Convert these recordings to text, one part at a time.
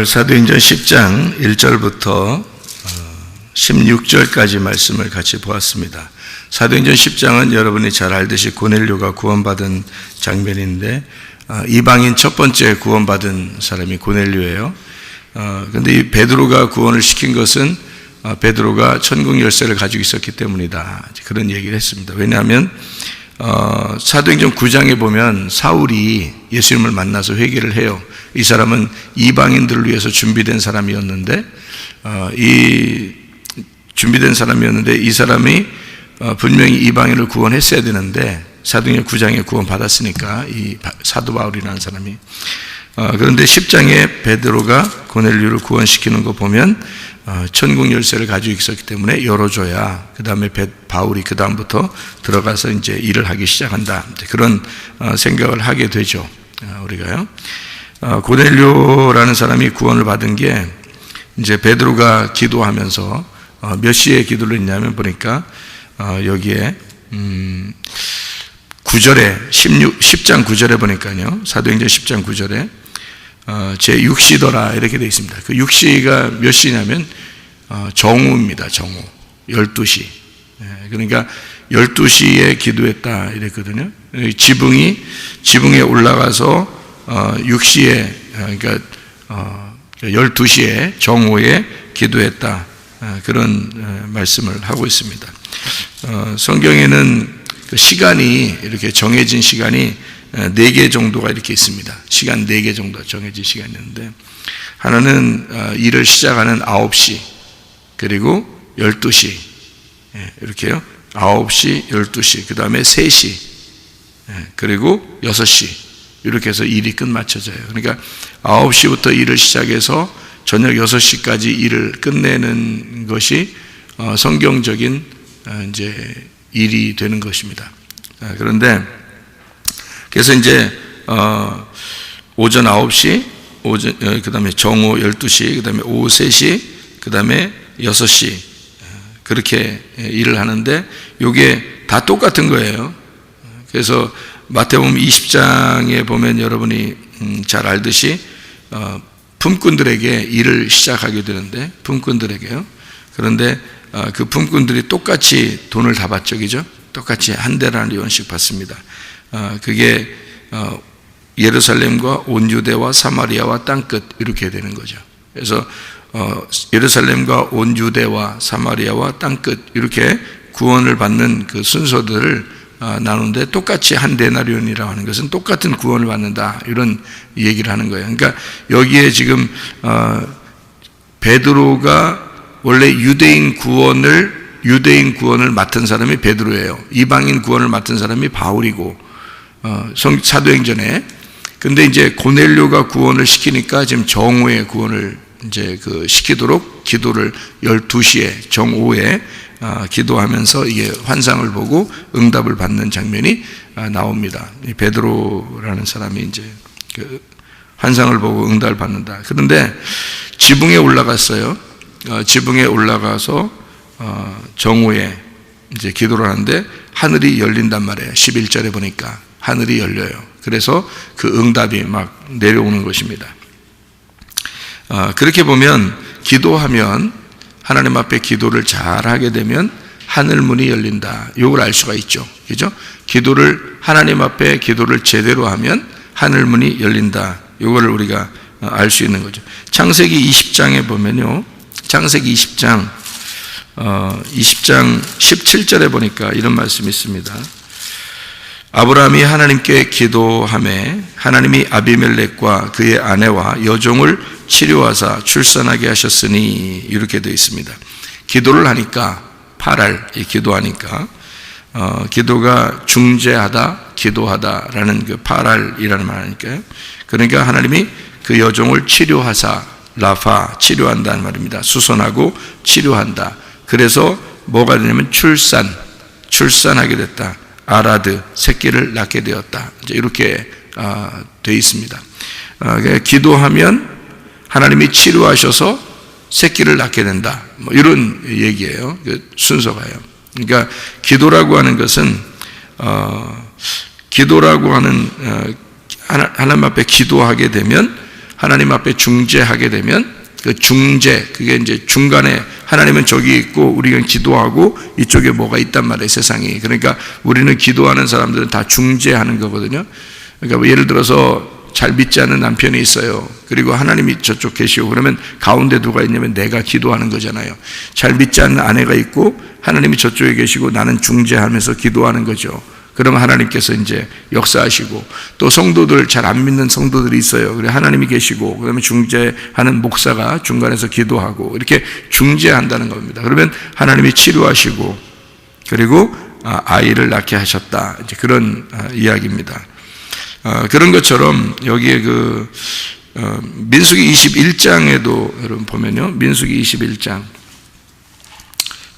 사도행전 10장 1절부터 16절까지 말씀을 같이 보았습니다. 사도행전 10장은 여러분이 잘 알듯이 고넬료가 구원받은 장면인데, 이방인 첫 번째 구원받은 사람이 고넬료예요. 그런데 이 베드로가 구원을 시킨 것은 베드로가 천국 열쇠를 가지고 있었기 때문이다, 그런 얘기를 했습니다. 왜냐하면 사도행전 9장에 보면 사울이 예수님을 만나서 회개를 해요. 이 사람은 이방인들을 위해서 준비된 사람이었는데, 이 사람이 분명히 이방인을 구원했어야 되는데, 사도행전 9장에 구원받았으니까 이 사도 바울이라는 사람이. 그런데 10장에 베드로가 고넬료를 구원시키는 거 보면 천국 열쇠를 가지고 있었기 때문에 열어줘야 그 다음에 바울이 그 다음부터 들어가서 이제 일을 하기 시작한다, 그런 생각을 하게 되죠. 우리가요. 고넬료라는 사람이 구원을 받은 게 이제 베드로가 기도하면서 몇 시에 기도를 했냐면 보니까 여기에 9절에 10장 9절에 보니까요, 사도행전 10장 9절에 제 6시더라 이렇게 되어 있습니다. 그 6시가 몇 시냐면 정오입니다. 정오 12시. 그러니까 12시에 기도했다 이랬거든요. 지붕에 올라가서 6시에, 그러니까 12시에 정오에 기도했다, 그런 말씀을 하고 있습니다. 성경에는 그 시간이 이렇게 정해진 시간이 4개 정도가 이렇게 있습니다. 시간 4개 정도 정해진 시간이 있는데, 하나는 일을 시작하는 9시, 그리고 12시, 이렇게요. 9시, 12시, 그 다음에 3시, 그리고 6시, 이렇게 해서 일이 끝마쳐져요. 그러니까 9시부터 일을 시작해서 저녁 6시까지 일을 끝내는 것이 성경적인 이제 일이 되는 것입니다. 그런데 그래서 이제 오전 9시, 그 다음에 정오 12시, 그 다음에 오후 3시, 그 다음에 6시, 그렇게 일을 하는데 이게 다 똑같은 거예요. 그래서 마태복음 20장에 보면 여러분이 잘 알듯이 품꾼들에게 일을 시작하게 되는데, 품꾼들에게요. 그런데 그 품꾼들이 똑같이 돈을 다 받죠, 그죠? 똑같이 한 데나리온씩 받습니다. 그게 예루살렘과 온 유대와 사마리아와 땅끝, 이렇게 되는 거죠. 그래서 예루살렘과 온 유대와 사마리아와 땅끝, 이렇게 구원을 받는 그 순서들을 나누는데, 똑같이 한 데나리온이라고 하는 것은 똑같은 구원을 받는다, 이런 얘기를 하는 거예요. 그러니까 여기에 지금 베드로가 원래 유대인 구원을 맡은 사람이 베드로예요. 이방인 구원을 맡은 사람이 바울이고, 사도행전에. 근데 이제 고넬료가 구원을 시키니까 지금 정오에 구원을 이제 시키도록 기도를 12시에 정오에 기도하면서 이게 환상을 보고 응답을 받는 장면이 나옵니다. 이 베드로라는 사람이 이제 환상을 보고 응답을 받는다. 그런데 지붕에 올라갔어요. 지붕에 올라가서 정오에 이제 기도를 하는데 하늘이 열린단 말이에요. 11절에 보니까 하늘이 열려요. 그래서 그 응답이 막 내려오는 것입니다. 그렇게 보면 기도하면, 하나님 앞에 기도를 잘 하게 되면 하늘 문이 열린다, 이걸 알 수가 있죠. 그죠? 하나님 앞에 기도를 제대로 하면 하늘 문이 열린다, 이거를 우리가 알 수 있는 거죠. 창세기 20장에 보면요, 창세기 20장 17절에 보니까 이런 말씀이 있습니다. 아브라함이 하나님께 기도하매 하나님이 아비멜렉과 그의 아내와 여종을 치료하사 출산하게 하셨으니, 이렇게 되어 있습니다. 기도를 하니까, 기도하니까, 기도가 중재하다, 기도하다라는 그 파랄이라는 말이니까요. 그러니까 하나님이 그 여종을 치료하사, 라파, 치료한다는 말입니다. 수선하고 치료한다. 그래서 뭐가 되냐면 출산하게 됐다. 아라드, 새끼를 낳게 되었다. 이제 이렇게 되어 있습니다. 기도하면 하나님이 치료하셔서 새끼를 낳게 된다, 뭐 이런 얘기예요. 순서가요. 그러니까 기도라고 하는 것은 하나님 앞에 기도하게 되면 하나님 앞에 중재하게 되면 그 중재, 그게 이제 중간에 하나님은 저기 있고 우리가 기도하고 이쪽에 뭐가 있단 말이에요, 세상이. 그러니까 우리는 기도하는 사람들은 다 중재하는 거거든요. 그러니까 뭐 예를 들어서 잘 믿지 않는 남편이 있어요. 그리고 하나님이 저쪽 계시고 그러면 가운데 누가 있냐면 내가 기도하는 거잖아요. 잘 믿지 않는 아내가 있고 하나님이 저쪽에 계시고 나는 중재하면서 기도하는 거죠. 그러면 하나님께서 이제 역사하시고, 또 성도들, 잘 안 믿는 성도들이 있어요. 그래 하나님이 계시고 그다음에 중재하는 목사가 중간에서 기도하고 이렇게 중재한다는 겁니다. 그러면 하나님이 치료하시고 그리고 아이를 낳게 하셨다, 이제 그런 이야기입니다. 그런 것처럼 여기에 민수기 21장에도 여러분 보면요, 민수기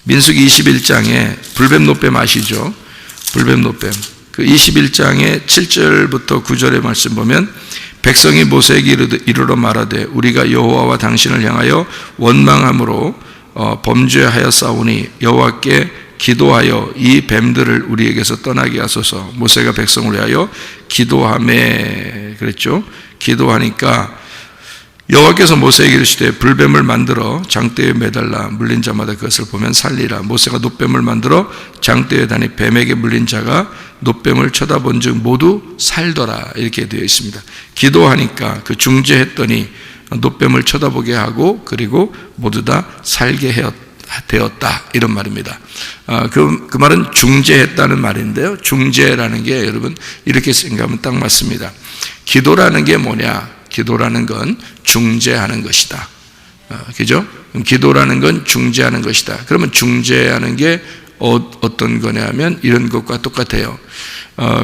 21장에 불뱀 노뱀 아시죠? 불뱀 노뱀. 그 21장의 7절부터 9절의 말씀 보면, 백성이 모세에게 이르러 말하되 우리가 여호와와 당신을 향하여 원망함으로 범죄하였사오니 여호와께 기도하여 이 뱀들을 우리에게서 떠나게 하소서. 모세가 백성을 위하여 기도하매 그랬죠. 기도하니까 여호와께서 모세에게 이르시되 불뱀을 만들어 장대에 매달라 물린 자마다 그것을 보면 살리라. 모세가 놋뱀을 만들어 장대에 다니 뱀에게 물린 자가 놋뱀을 쳐다본 즉 모두 살더라, 이렇게 되어 있습니다. 기도하니까 그 중재했더니 놋뱀을 쳐다보게 하고 그리고 모두 다 살게 되었다, 이런 말입니다. 그 말은 중재했다는 말인데요, 중재라는 게 여러분 이렇게 생각하면 딱 맞습니다. 기도라는 게 뭐냐? 기도라는 건 중재하는 것이다. 그죠? 기도라는 건 중재하는 것이다. 그러면 중재하는 게 어떤 거냐 하면 이런 것과 똑같아요.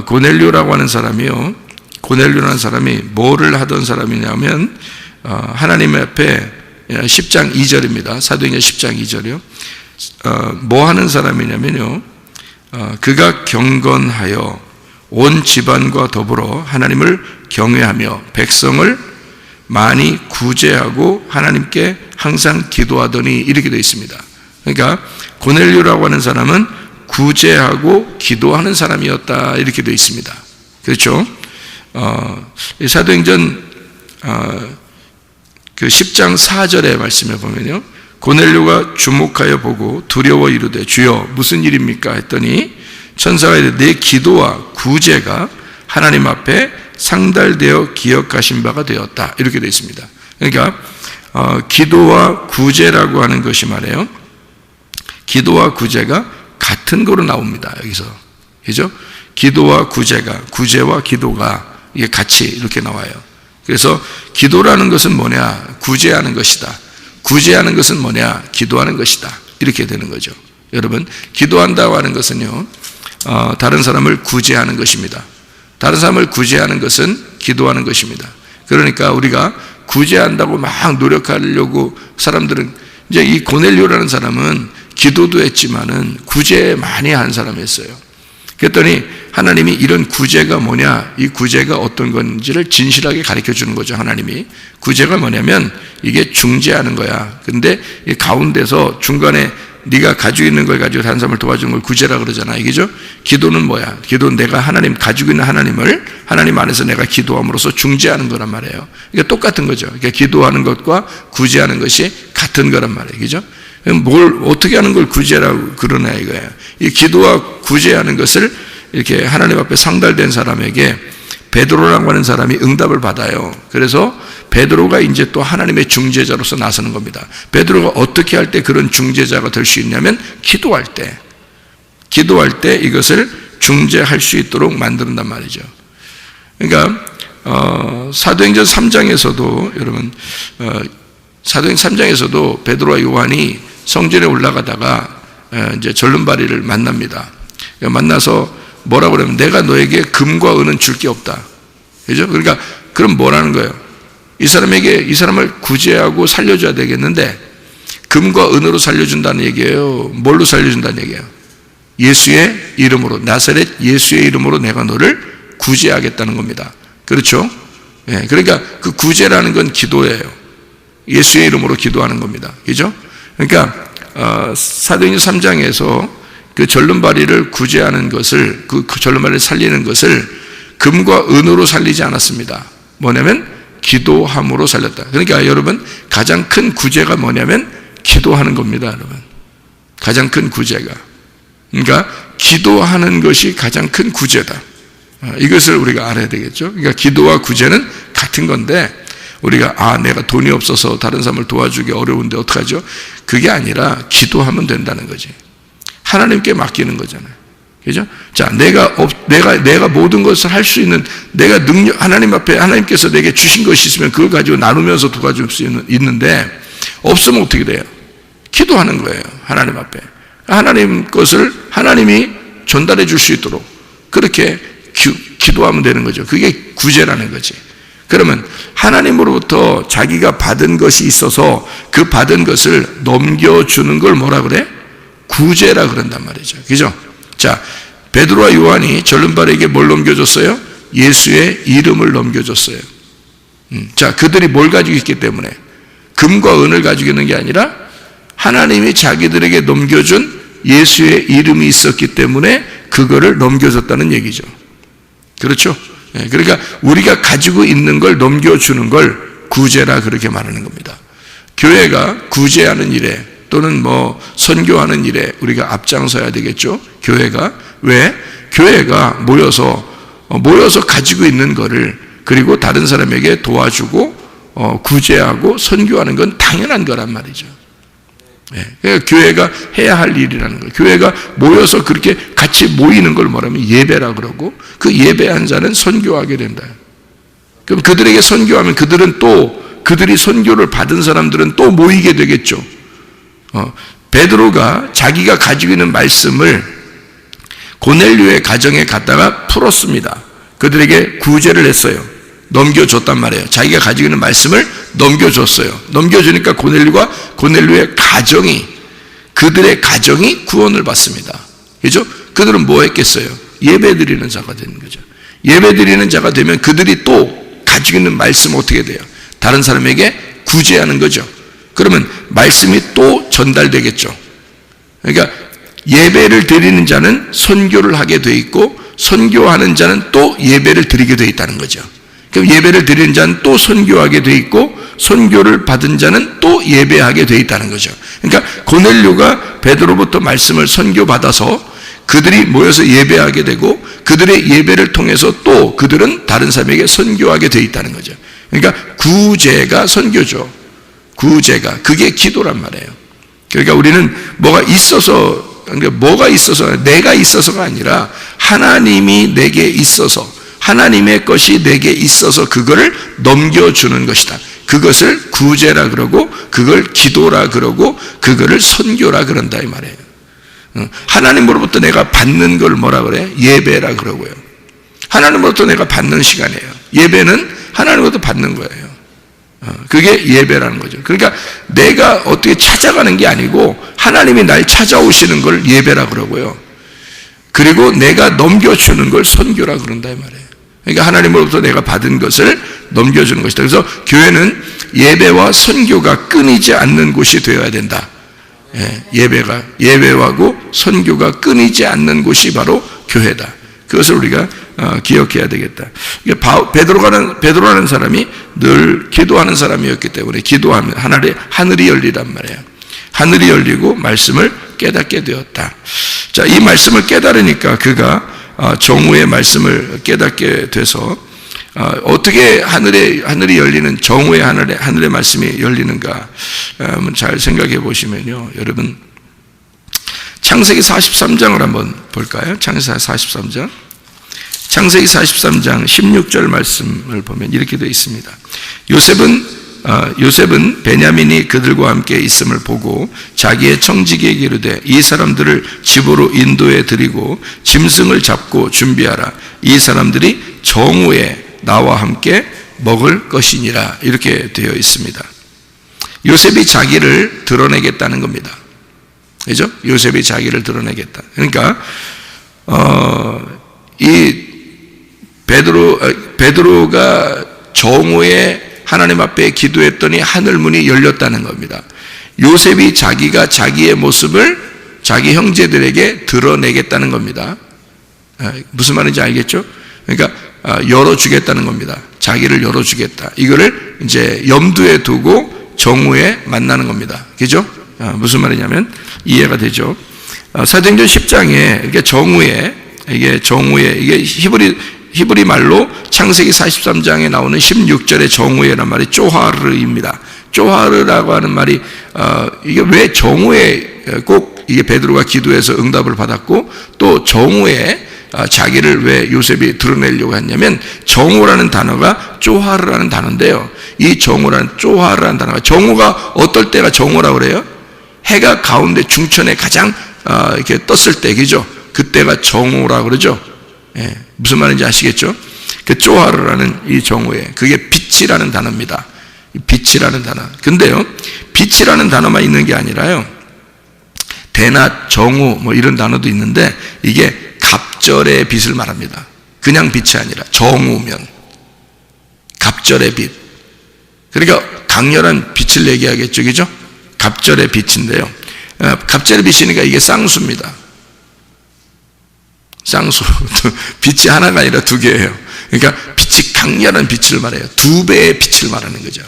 고넬료라고 하는 사람이요, 고넬료라는 사람이 뭐를 하던 사람이냐면 하나님 앞에 10장 2절입니다. 사도행전 10장 2절이요. 뭐 하는 사람이냐면요, 그가 경건하여 온 집안과 더불어 하나님을 경외하며 백성을 많이 구제하고 하나님께 항상 기도하더니, 이렇게 되어 있습니다. 그러니까 고넬료라고 하는 사람은 구제하고 기도하는 사람이었다, 이렇게 되어 있습니다. 그렇죠? 사도행전 그 10장 4절의 말씀에 보면요, 고넬료가 주목하여 보고 두려워 이르되 주여 무슨 일입니까 했더니 천사가 이르되 내 기도와 구제가 하나님 앞에 상달되어 기억하신 바가 되었다, 이렇게 되어 있습니다. 그러니까 기도와 구제라고 하는 것이 말이에요, 기도와 구제가 같은 거로 나옵니다, 여기서. 그죠? 기도와 구제와 기도가 이게 같이 이렇게 나와요. 그래서 기도라는 것은 뭐냐? 구제하는 것이다. 구제하는 것은 뭐냐? 기도하는 것이다, 이렇게 되는 거죠. 여러분, 기도한다고 하는 것은요, 다른 사람을 구제하는 것입니다. 다른 사람을 구제하는 것은 기도하는 것입니다. 그러니까 우리가 구제한다고 막 노력하려고 사람들은, 이제 이 고넬료라는 사람은 기도도 했지만은 구제 많이 한 사람이었어요. 그랬더니 하나님이 이런 구제가 뭐냐, 이 구제가 어떤 건지를 진실하게 가르쳐 주는 거죠. 하나님이 구제가 뭐냐면 이게 중재하는 거야. 근데 이 가운데서 중간에 네가 가지고 있는 걸 가지고 다른 사람을 도와주는 걸 구제라 그러잖아, 이게죠. 기도는 뭐야? 기도는 내가 하나님, 가지고 있는 하나님을 하나님 안에서 내가 기도함으로써 중재하는 거란 말이에요. 이게 똑같은 거죠. 그러니까 기도하는 것과 구제하는 것이 같은 거란 말이에요, 그죠? 뭘 어떻게 하는 걸 구제라고 그러나 이거예요. 이 기도와 구제하는 것을 이렇게 하나님 앞에 상달된 사람에게 베드로라고 하는 사람이 응답을 받아요. 그래서 베드로가 이제 또 하나님의 중재자로서 나서는 겁니다. 베드로가 어떻게 할 때 그런 중재자가 될 수 있냐면 기도할 때 이것을 중재할 수 있도록 만든단 말이죠. 그러니까 사도행전 3장에서도 여러분, 사도행전 3장에서도 베드로와 요한이 성전에 올라가다가 이제 절름발이를 만납니다. 만나서 뭐라고 그러면 내가 너에게 금과 은은 줄 게 없다, 그죠? 그러니까 그럼 뭐라는 거예요? 이 사람을 구제하고 살려줘야 되겠는데 금과 은으로 살려준다는 얘기예요. 뭘로 살려준다는 얘기예요? 예수의 이름으로, 나사렛 예수의 이름으로 내가 너를 구제하겠다는 겁니다. 그렇죠? 예, 그러니까 그 구제라는 건 기도예요. 예수의 이름으로 기도하는 겁니다. 그죠? 그러니까 사도행전 3장에서 그 절름발이를 구제하는 것을, 그 절름발이를 살리는 것을 금과 은으로 살리지 않았습니다. 뭐냐면 기도함으로 살렸다. 그러니까 여러분, 가장 큰 구제가 뭐냐면 기도하는 겁니다, 여러분. 가장 큰 구제가. 그러니까 기도하는 것이 가장 큰 구제다. 이것을 우리가 알아야 되겠죠. 그러니까 기도와 구제는 같은 건데, 우리가 내가 돈이 없어서 다른 사람을 도와주기 어려운데 어떡하죠? 그게 아니라 기도하면 된다는 거지. 하나님께 맡기는 거잖아요. 그죠? 자, 내가 모든 것을 할 수 있는, 내가 하나님 앞에 하나님께서 내게 주신 것이 있으면 그걸 가지고 나누면서 도와줄 수 있는데, 없으면 어떻게 돼요? 기도하는 거예요, 하나님 앞에. 하나님 것을 하나님이 전달해 줄 수 있도록 그렇게 기도하면 되는 거죠. 그게 구제라는 거지. 그러면 하나님으로부터 자기가 받은 것이 있어서 그 받은 것을 넘겨주는 걸 뭐라 그래? 구제라 그런단 말이죠. 그죠? 자, 베드로와 요한이 절름발에게 뭘 넘겨줬어요? 예수의 이름을 넘겨줬어요. 자, 그들이 뭘 가지고 있기 때문에? 금과 은을 가지고 있는 게 아니라 하나님이 자기들에게 넘겨준 예수의 이름이 있었기 때문에 그거를 넘겨줬다는 얘기죠. 그렇죠? 그러니까 우리가 가지고 있는 걸 넘겨주는 걸 구제라 그렇게 말하는 겁니다. 교회가 구제하는 일에 또는 선교하는 일에 우리가 앞장서야 되겠죠. 교회가. 왜? 교회가 모여서 가지고 있는 거를 그리고 다른 사람에게 도와주고 구제하고 선교하는 건 당연한 거란 말이죠. 그러니까 교회가 해야 할 일이라는 거예요. 교회가 모여서 그렇게 같이 모이는 걸 뭐라면 예배라 그러고, 그 예배한 자는 선교하게 된다. 그럼 그들에게 선교하면 그들이 선교를 받은 사람들은 또 모이게 되겠죠. 베드로가 자기가 가지고 있는 말씀을 고넬료의 가정에 갖다가 풀었습니다. 그들에게 구제를 했어요. 넘겨줬단 말이에요. 자기가 가지고 있는 말씀을 넘겨줬어요. 넘겨주니까 고넬료의 가정이, 그들의 가정이 구원을 받습니다. 그죠? 그들은 뭐 했겠어요? 예배 드리는 자가 되는 거죠. 예배 드리는 자가 되면 그들이 또 가지고 있는 말씀 어떻게 돼요? 다른 사람에게 구제하는 거죠. 그러면 말씀이 또 전달되겠죠. 그러니까 예배를 드리는 자는 선교를 하게 돼 있고, 선교하는 자는 또 예배를 드리게 돼 있다는 거죠. 그럼 예배를 드리는 자는 또 선교하게 돼 있고, 선교를 받은 자는 또 예배하게 돼 있다는 거죠. 그러니까 고넬료가 베드로부터 말씀을 선교받아서 그들이 모여서 예배하게 되고, 그들의 예배를 통해서 또 그들은 다른 사람에게 선교하게 돼 있다는 거죠. 그러니까 구제가 선교죠. 구제가. 그게 기도란 말이에요. 그러니까 우리는 뭐가 있어서 내가 있어서가 아니라 하나님이 내게 있어서, 하나님의 것이 내게 있어서 그거를 넘겨주는 것이다. 그것을 구제라 그러고, 그걸 기도라 그러고, 그거를 선교라 그런다 이 말이에요. 하나님으로부터 내가 받는 걸 뭐라 그래? 예배라 그러고요. 하나님으로부터 내가 받는 시간이에요. 예배는 하나님으로부터 받는 거예요. 그게 예배라는 거죠. 그러니까 내가 어떻게 찾아가는 게 아니고 하나님이 날 찾아오시는 걸 예배라 그러고요. 그리고 내가 넘겨주는 걸 선교라 그런다 이 말이에요. 그러니까 하나님으로부터 내가 받은 것을 넘겨주는 것이다. 그래서 교회는 예배와 선교가 끊이지 않는 곳이 되어야 된다. 예배하고 선교가 끊이지 않는 곳이 바로 교회다. 그것을 우리가 기억해야 되겠다. 베드로라는 사람이 늘 기도하는 사람이었기 때문에 기도하면 하늘이 열리란 말이에요. 하늘이 열리고 말씀을 깨닫게 되었다. 자, 이 말씀을 깨달으니까 그가 정오의 말씀을 깨닫게 돼서 어떻게 하늘이 열리는, 정오의 하늘의 말씀이 열리는가 한번 잘 생각해 보시면요, 여러분 창세기 43장을 한번 볼까요? 창세기 43장 16절 말씀을 보면 이렇게 되어 있습니다. 요셉은 베냐민이 그들과 함께 있음을 보고 자기의 청지기에게 이르되 이 사람들을 집으로 인도해 드리고 짐승을 잡고 준비하라. 이 사람들이 정오에 나와 함께 먹을 것이니라. 이렇게 되어 있습니다. 요셉이 자기를 드러내겠다는 겁니다. 그죠? 요셉이 자기를 드러내겠다. 그러니까 이 베드로가 정오에 하나님 앞에 기도했더니 하늘 문이 열렸다는 겁니다. 요셉이 자기가 자기의 모습을 자기 형제들에게 드러내겠다는 겁니다. 무슨 말인지 알겠죠? 그러니까 열어주겠다는 겁니다. 자기를 열어주겠다. 이거를 이제 염두에 두고 정오에 만나는 겁니다. 그죠? 무슨 말이냐면 이해가 되죠? 사도행전 10장에 이게 정오에 이게 히브리 말로 창세기 43장에 나오는 16절의 정오에란 말이 쪼하르입니다. 쪼하르라고 하는 말이 이게 왜 정오에 꼭 이게 베드로가 기도해서 응답을 받았고 또 정오에 자기를 왜 요셉이 드러내려고 했냐면 정오라는 단어가 쪼하르라는 단어인데요. 이 정오라는 쪼하르라는 단어가 정오가 어떨 때가 정오라고 그래요? 해가 가운데 중천에 가장 이렇게 떴을 때, 그죠? 그때가 정오라고 그러죠. 예, 무슨 말인지 아시겠죠? 그 쪼하르라는 이 정오에 그게 빛이라는 단어입니다. 빛이라는 단어. 근데요, 빛이라는 단어만 있는 게 아니라요. 대낮, 정오 뭐 이런 단어도 있는데 이게 갑절의 빛을 말합니다. 그냥 빛이 아니라 정오면 갑절의 빛. 그러니까 강렬한 빛을 얘기하겠죠, 그죠? 갑절의 빛인데요. 갑절의 빛이니까 이게 쌍수입니다. 쌍수. 빛이 하나가 아니라 두 개예요. 그러니까 빛이 강렬한 빛을 말해요. 두 배의 빛을 말하는 거죠.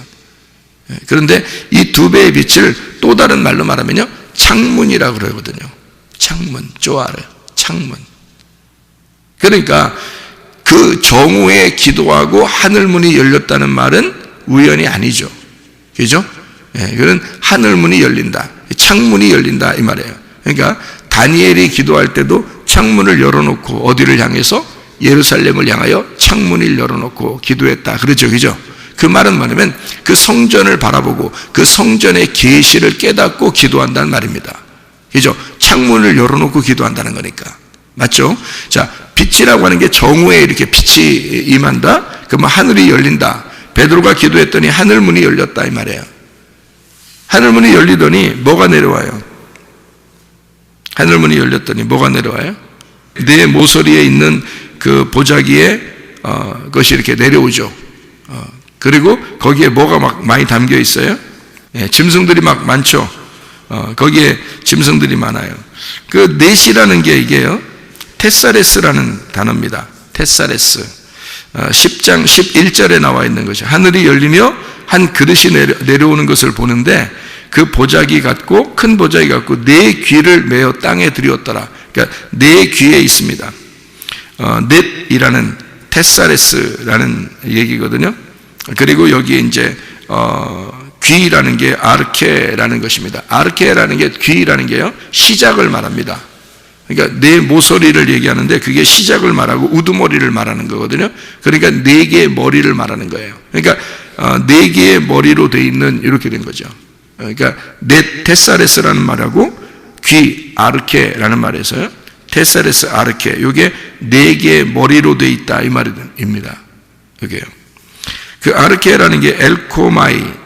그런데 이 두 배의 빛을 또 다른 말로 말하면요, 창문이라고 그러거든요. 창문, 쪼아르, 창문. 그러니까 그 정오에 기도하고 하늘문이 열렸다는 말은 우연이 아니죠. 그죠? 그건 하늘문이 열린다, 창문이 열린다 이 말이에요. 그러니까 다니엘이 기도할 때도 창문을 열어놓고 어디를 향해서? 예루살렘을 향하여 창문을 열어놓고 기도했다 그러죠, 그죠? 그 말은 뭐냐면 그 성전을 바라보고 그 성전의 계시를 깨닫고 기도한다는 말입니다. 그죠? 창문을 열어놓고 기도한다는 거니까. 맞죠? 자, 빛이라고 하는 게 정오에 이렇게 빛이 임한다? 그러면 하늘이 열린다. 베드로가 기도했더니 하늘문이 열렸다 이 말이에요. 하늘문이 열리더니 뭐가 내려와요? 하늘문이 열렸더니 뭐가 내려와요? 내 모서리에 있는 그 보자기에 그것이 이렇게 내려오죠. 그리고 거기에 뭐가 막 많이 담겨 있어요? 짐승들이 막 많죠. 거기에 짐승들이 많아요. 그 넷이라는 게 이게요, 테사레스라는 단어입니다. 테사레스. 10장 11절에 나와 있는 것이 하늘이 열리며 한 그릇이 내려오는 것을 보는데 그 보자기 같고 큰 보자기 같고 네 귀를 메어 땅에 들이었더라. 그러니까 네 귀에 있습니다. 넷이라는 테사레스라는 얘기거든요. 그리고 여기에 이제 귀라는 게 아르케라는 것입니다. 아르케라는 게 귀라는 게요, 시작을 말합니다. 그러니까 네 모서리를 얘기하는데 그게 시작을 말하고 우두머리를 말하는 거거든요. 그러니까 네 개의 머리를 말하는 거예요. 그러니까 네 개의 머리로 돼 있는 이렇게 된 거죠. 그러니까 넷 테사레스라는 말하고 귀 아르케라는 말에서요, 테사레스 아르케, 이게 네 개의 머리로 돼 있다 이 말입니다. 이게요. 그 아르케라는 게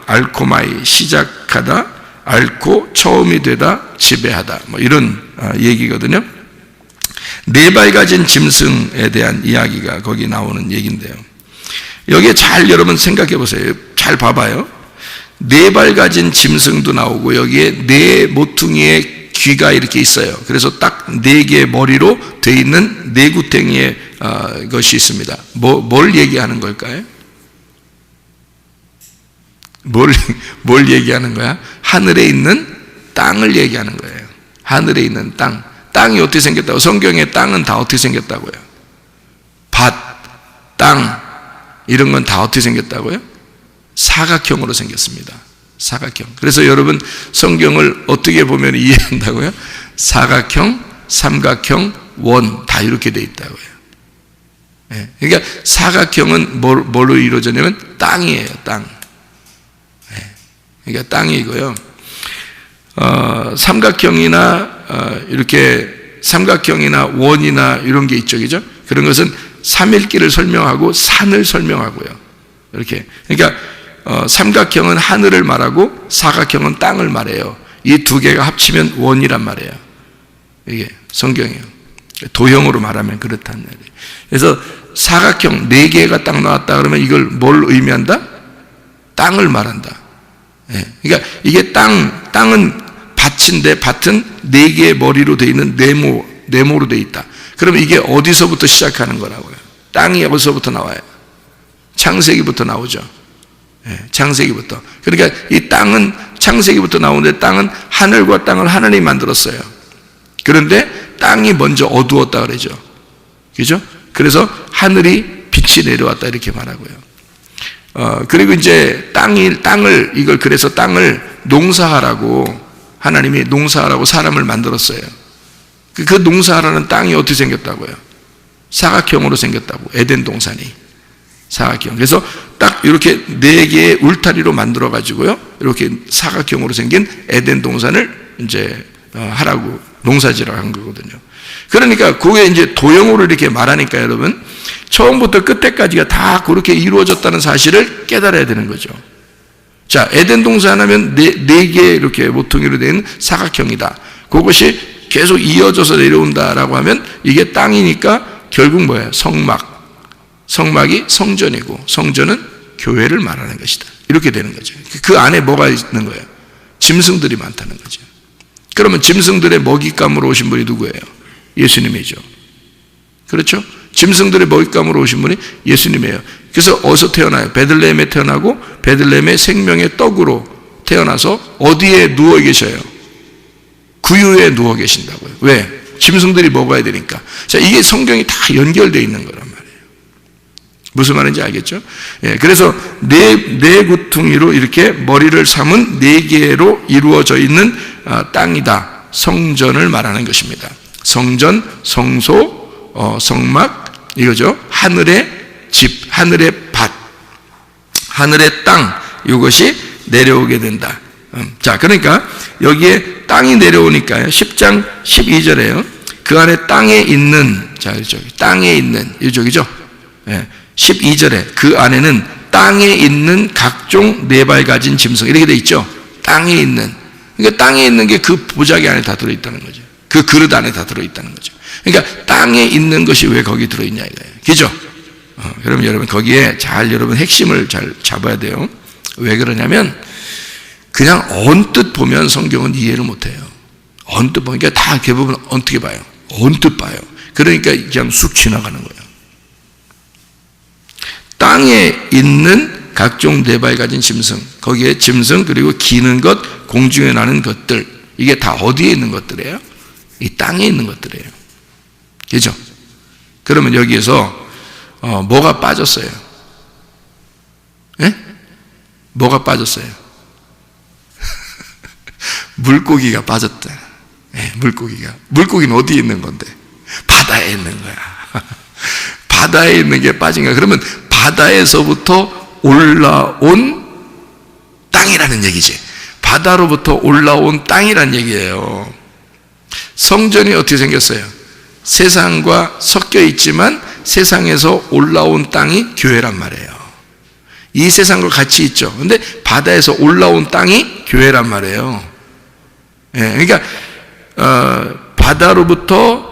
알코마이 시작하다, 앓고 처음이 되다, 지배하다 뭐 이런 얘기거든요. 네 발 가진 짐승에 대한 이야기가 거기 나오는 얘기인데요. 여기에 잘 여러분 생각해 보세요. 잘 봐봐요. 네 발 가진 짐승도 나오고 여기에 네 모퉁이의 귀가 이렇게 있어요. 그래서 딱 네 개의 머리로 돼 있는 네 구탱이의 것이 있습니다. 뭘 얘기하는 걸까요? 뭘 얘기하는 거야? 하늘에 있는 땅을 얘기하는 거예요. 하늘에 있는 땅. 땅이 어떻게 생겼다고? 성경의 땅은 다 어떻게 생겼다고요? 밭, 땅 이런 건 다 어떻게 생겼다고요? 사각형으로 생겼습니다. 사각형. 그래서 여러분 성경을 어떻게 보면 이해한다고요? 사각형, 삼각형, 원 다 이렇게 돼 있다고요. 그러니까 사각형은 뭘로 이루어졌냐면 땅이에요. 땅. 그러니까 땅이고요. 삼각형이나 이렇게 삼각형이나 원이나 이런 게 있죠, 그죠? 그런 것은 삼일기를 설명하고 산을 설명하고요. 이렇게. 그러니까 삼각형은 하늘을 말하고 사각형은 땅을 말해요. 이 두 개가 합치면 원이란 말이에요. 이게 성경이에요. 도형으로 말하면 그렇다는 말이에요. 그래서 사각형 네 개가 딱 나왔다 그러면 이걸 뭘 의미한다? 땅을 말한다. 그러니까 이게 땅은 밭인데 밭은 네 개의 머리로 되어 있는 네모로 되어 있다. 그러면 이게 어디서부터 시작하는 거라고요? 땅이 어디서부터 나와요? 창세기부터 나오죠. 창세기부터. 그러니까 이 땅은 창세기부터 나오는데 땅은 하늘과 땅을 하나님이 만들었어요. 그런데 땅이 먼저 어두웠다 그러죠. 그죠? 그래서 하늘이 빛이 내려왔다 이렇게 말하고요. 그리고 이제 그래서 땅을 농사하라고 하나님이 농사하라고 사람을 만들었어요. 그 농사하라는 땅이 어떻게 생겼다고요? 사각형으로 생겼다고. 에덴 동산이 사각형. 그래서 딱 이렇게 4개의 울타리로 만들어 가지고요. 이렇게 사각형으로 생긴 에덴 동산을 이제 하라고 농사지라고 한 거거든요. 그러니까 그게 이제 도형으로 이렇게 말하니까 여러분 처음부터 끝에까지가 다 그렇게 이루어졌다는 사실을 깨달아야 되는 거죠. 자, 에덴 동산 하면 4개 이렇게 모퉁이로 된 사각형이다. 그것이 계속 이어져서 내려온다라고 하면 이게 땅이니까 결국 뭐예요? 성막이 성전이고 성전은 교회를 말하는 것이다. 이렇게 되는 거죠. 그 안에 뭐가 있는 거예요? 짐승들이 많다는 거죠. 그러면 짐승들의 먹잇감으로 오신 분이 누구예요? 예수님이죠. 그렇죠? 짐승들의 먹잇감으로 오신 분이 예수님이에요. 그래서 어디서 태어나요? 베들레헴에 태어나고 베들레헴의 생명의 떡으로 태어나서 어디에 누워 계셔요? 구유에 누워 계신다고요. 왜? 짐승들이 먹어야 되니까. 자, 이게 성경이 다 연결되어 있는 거란 말이에요. 무슨 말인지 알겠죠? 그래서 네 구퉁이로 이렇게 머리를 삼은 4개로 이루어져 있는 땅이다. 성전을 말하는 것입니다. 성전, 성소, 성막, 이거죠. 하늘의 집, 하늘의 밭, 하늘의 땅, 이것이 내려오게 된다. 자, 그러니까 여기에 땅이 내려오니까요. 10장 12절에요. 그 안에 땅에 있는, 자, 땅에 있는, 이쪽이죠. 12절에 그 안에는 땅에 있는 각종 4발 가진 짐승, 이렇게 돼 있죠. 땅에 있는. 그러니까 땅에 있는 게 그 보자기 안에 다 들어있다는 거죠. 그 그릇 안에 다 들어있다는 거죠. 그러니까 땅에 있는 것이 왜 거기 들어있냐 이거예요. 그죠? 그러면 여러분 거기에 잘 여러분 핵심을 잘 잡아야 돼요. 왜 그러냐면 그냥 언뜻 보면 성경은 이해를 못해요. 언뜻 보니까 다 대부분 어떻게 봐요? 언뜻 봐요. 그러니까 그냥 쑥 지나가는 거예요. 땅에 있는 각종 4발 가진 짐승, 거기에 짐승 그리고 기는 것, 공중에 나는 것들, 이게 다 어디에 있는 것들이에요? 이 땅에 있는 것들이에요. 그죠? 그러면 여기에서 뭐가 빠졌어요? 예? 뭐가 빠졌어요? 물고기가 빠졌다. 예, 물고기는 어디에 있는 건데? 바다에 있는 거야. 바다에 있는 게 빠진 거야. 그러면 바다에서부터 올라온 땅이라는 얘기지. 바다로부터 올라온 땅이라는 얘기예요. 성전이 어떻게 생겼어요? 세상과 섞여 있지만 세상에서 올라온 땅이 교회란 말이에요. 이 세상과 같이 있죠. 근데 바다에서 올라온 땅이 교회란 말이에요. 그러니까 바다로부터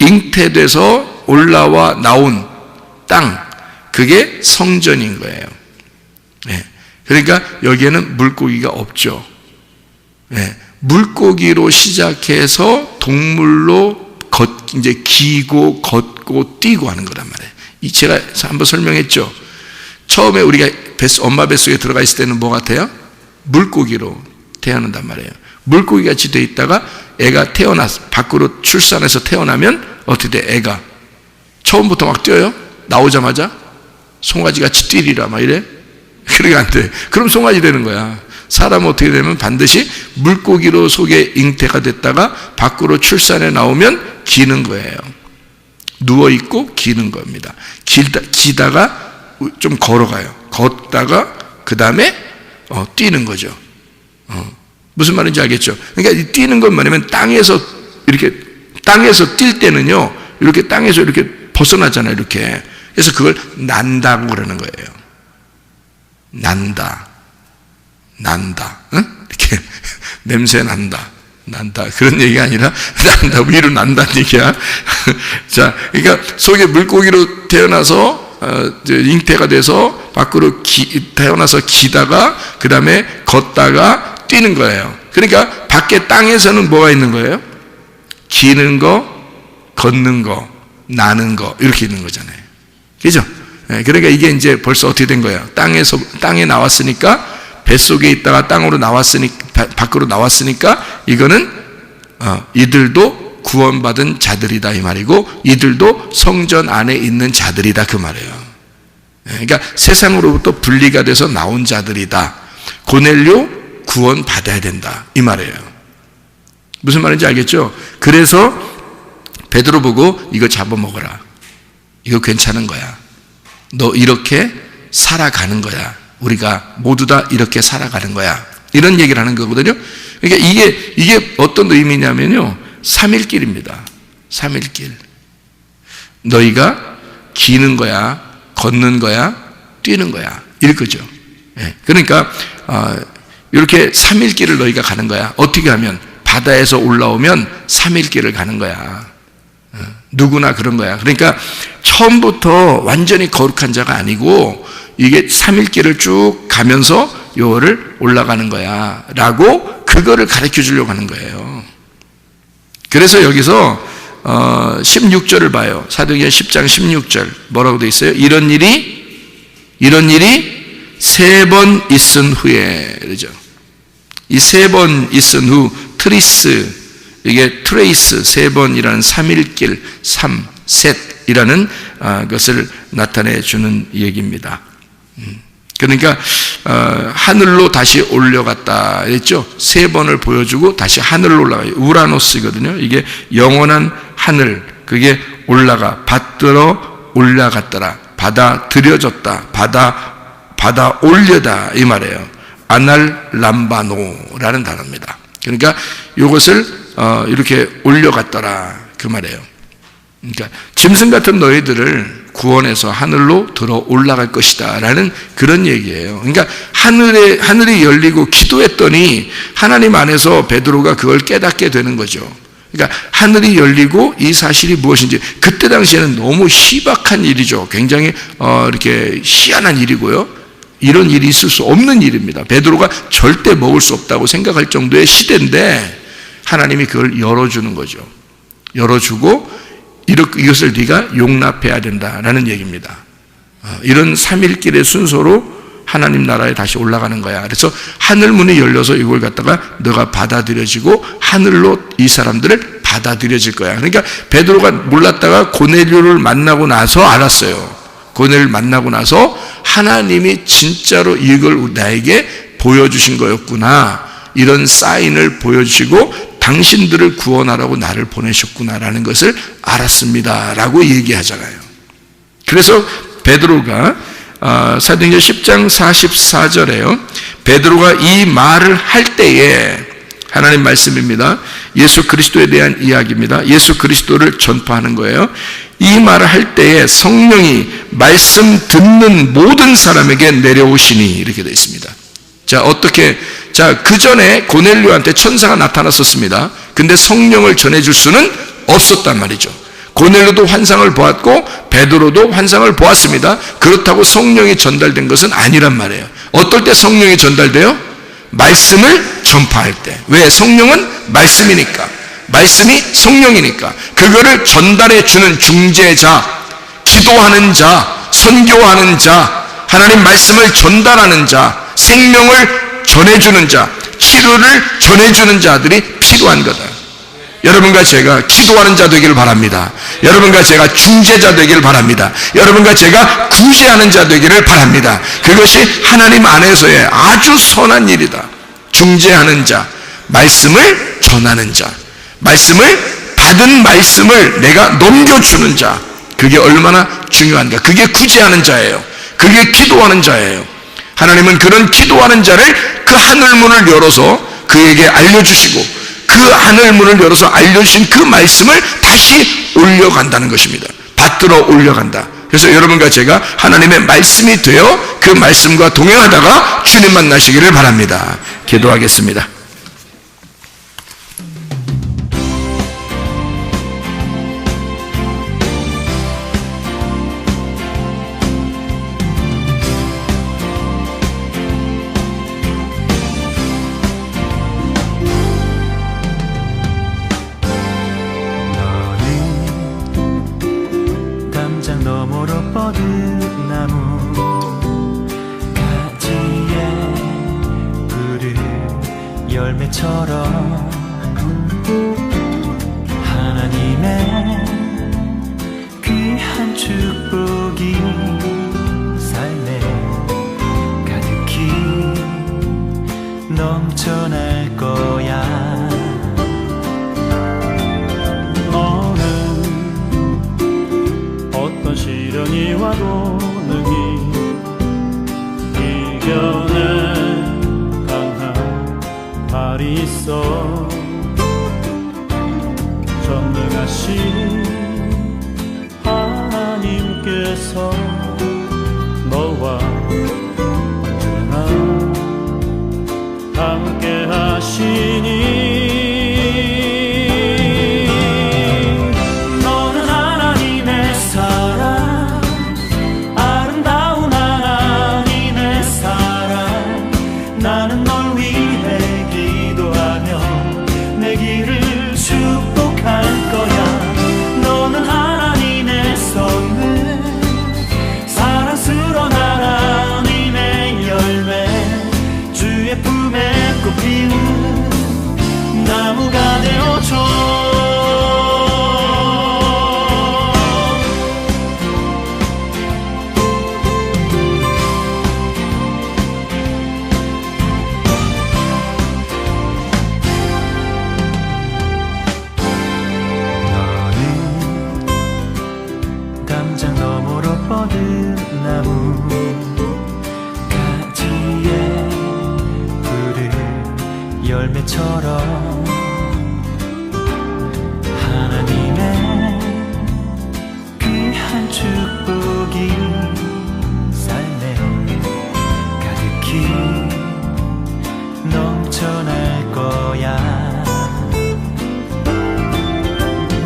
잉태돼서 올라와 나온 땅, 그게 성전인 거예요. 그러니까 여기에는 물고기가 없죠. 물고기로 시작해서 동물로 이제 기고 걷고 뛰고 하는 거란 말이에요. 제가 한번 설명했죠. 처음에 우리가 엄마 뱃속에 들어가 있을 때는 뭐 같아요? 물고기로 태어난단 말이에요. 물고기 같이 돼 있다가 애가 밖으로 출산해서 태어나면 어떻게 돼? 애가 처음부터 막 뛰어요? 나오자마자 송아지 같이 뛰리라 막 이래? 그러게 안 돼. 그럼 송아지 되는 거야. 사람은 어떻게 되면 반드시 물고기로 속에 잉태가 됐다가 밖으로 출산해 나오면 기는 거예요. 누워있고 기는 겁니다. 기다가 좀 걸어가요. 걷다가 그 다음에 뛰는 거죠. 무슨 말인지 알겠죠? 그러니까 이 뛰는 건 뭐냐면 땅에서 뛸 때는요, 이렇게 땅에서 이렇게 벗어나잖아요, 이렇게. 그래서 그걸 난다고 그러는 거예요. 난다. 응? 이렇게 냄새 난다. 그런 얘기가 아니라 난다, 위로 난다는 얘기야. 자, 그러니까 속에 물고기로 태어나서 잉태가 돼서 밖으로 태어나서 기다가 그 다음에 걷다가 뛰는 거예요. 그러니까 밖에 땅에서는 뭐가 있는 거예요? 기는 거, 걷는 거, 나는 거, 이렇게 있는 거잖아요. 그죠? 그러니까 이게 이제 벌써 어떻게 된 거예요? 땅에 나왔으니까, 뱃속에 있다가 땅으로 나왔으니까, 밖으로 나왔으니까, 이거는, 이들도 구원받은 자들이다, 이 말이고, 이들도 성전 안에 있는 자들이다, 그 말이에요. 그러니까 세상으로부터 분리가 돼서 나온 자들이다. 고넬료 구원 받아야 된다, 이 말이에요. 무슨 말인지 알겠죠? 그래서 베드로 보고 이거 잡아먹어라. 이거 괜찮은 거야. 너 이렇게 살아가는 거야. 우리가 모두 다 이렇게 살아가는 거야. 이런 얘기를 하는 거거든요. 그러니까 이게 어떤 의미냐면요, 3일길입니다. 3일길. 너희가 기는 거야, 걷는 거야, 뛰는 거야, 이거죠. 그러니까 이렇게 3일길을 너희가 가는 거야. 어떻게 하면? 바다에서 올라오면 3일길을 가는 거야. 누구나 그런 거야. 그러니까 처음부터 완전히 거룩한 자가 아니고 이게 3일길을 쭉 가면서 요거를 올라가는 거야 라고 그거를 가르쳐 주려고 하는 거예요. 그래서 여기서 16절을 봐요. 사도행전 10장 16절 뭐라고 되어 있어요? 이런 일이 3번 있은 후에, 그러죠. 이 3번 있은 후, 트리스, 이게 트레이스, 3번이라는 3일길, 3셋이라는 것을 나타내 주는 얘기입니다. 그러니까 하늘로 다시 올려갔다 했죠. 3번을 보여주고 다시 하늘로 올라가요. 우라노스거든요. 이게 영원한 하늘, 그게 올라가, 받들어 올라갔더라, 받아들여졌다, 받아 올려다, 이 말이에요. 아날람바노라는 단어입니다. 그러니까 이것을 이렇게 올려갔더라, 그 말이에요. 그러니까 짐승 같은 너희들을 구원해서 하늘로 들어 올라갈 것이다 라는 그런 얘기예요. 그러니까 하늘이 열리고 기도했더니 하나님 안에서 베드로가 그걸 깨닫게 되는 거죠. 그러니까 하늘이 열리고 이 사실이 무엇인지, 그때 당시에는 너무 희박한 일이죠. 굉장히 이렇게 희한한 일이고요. 이런 일이 있을 수 없는 일입니다. 베드로가 절대 먹을 수 없다고 생각할 정도의 시대인데 하나님이 그걸 열어주는 거죠. 열어주고 이것을 네가 용납해야 된다라는 얘기입니다. 이런 3일길의 순서로 하나님 나라에 다시 올라가는 거야. 그래서 하늘문이 열려서 이걸 갖다가 너가 받아들여지고 하늘로 이 사람들을 받아들여질 거야. 그러니까 베드로가 몰랐다가 고넬료를 만나고 나서 알았어요. 고넬료를 만나고 나서 하나님이 진짜로 이걸 나에게 보여주신 거였구나, 이런 사인을 보여주시고 당신들을 구원하라고 나를 보내셨구나라는 것을 알았습니다 라고 얘기하잖아요. 그래서 베드로가 사도행전 10장 44절에요. 베드로가 이 말을 할 때에, 하나님 말씀입니다. 예수 그리스도에 대한 이야기입니다. 예수 그리스도를 전파하는 거예요. 이 말을 할 때에 성령이 말씀 듣는 모든 사람에게 내려오시니, 이렇게 되어 있습니다. 그 전에 고넬료한테 천사가 나타났었습니다. 근데 성령을 전해줄 수는 없었단 말이죠. 고넬료도 환상을 보았고 베드로도 환상을 보았습니다. 그렇다고 성령이 전달된 것은 아니란 말이에요. 어떨 때 성령이 전달돼요? 말씀을 전파할 때. 왜? 성령은 말씀이니까. 말씀이 성령이니까. 그거를 전달해 주는 중재자, 기도하는 자, 선교하는 자, 하나님 말씀을 전달하는 자, 생명을 전해주는 자, 치료를 전해주는 자들이 필요한 거다. 여러분과 제가 기도하는 자 되기를 바랍니다. 여러분과 제가 중재자 되기를 바랍니다. 여러분과 제가 구제하는 자 되기를 바랍니다. 그것이 하나님 안에서의 아주 선한 일이다. 중재하는 자, 말씀을 전하는 자, 말씀을 받은 말씀을 내가 넘겨주는 자, 그게 얼마나 중요한가. 그게 구제하는 자예요. 그게 기도하는 자예요. 하나님은 그런 기도하는 자를 그 하늘문을 열어서 그에게 알려주시고, 그 하늘문을 열어서 알려주신 그 말씀을 다시 올려간다는 것입니다. 받들어 올려간다. 그래서 여러분과 제가 하나님의 말씀이 되어 그 말씀과 동행하다가 주님 만나시기를 바랍니다. 기도하겠습니다. 너는 담장 너머로 뻗은 열매처럼 하나님의 귀한 축복이 삶에 가득히 넘쳐날 거야. 너는 어떤 시련이 와도 능히 이겨낼 강한 발이 있어. 전능하신 하나님께서 너와 언제나 함께 하시니 너는 하나님의 사랑, 아름다운 하나님의 사랑. 나는 널 위해 기도하며 내 길을 축복할 거야. 너는 하나님의 선물, 사랑스러운 하나님의 열매, 주의 품에 꽃 피운 나무가 되어줘. 담장 너머로 뻗은 나무 가지에 푸른 열매처럼 하나님의 귀한 축복이 삶에 가득히 넘쳐날 거야.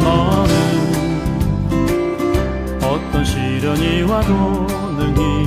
너는 어떤 시련이 와도 능히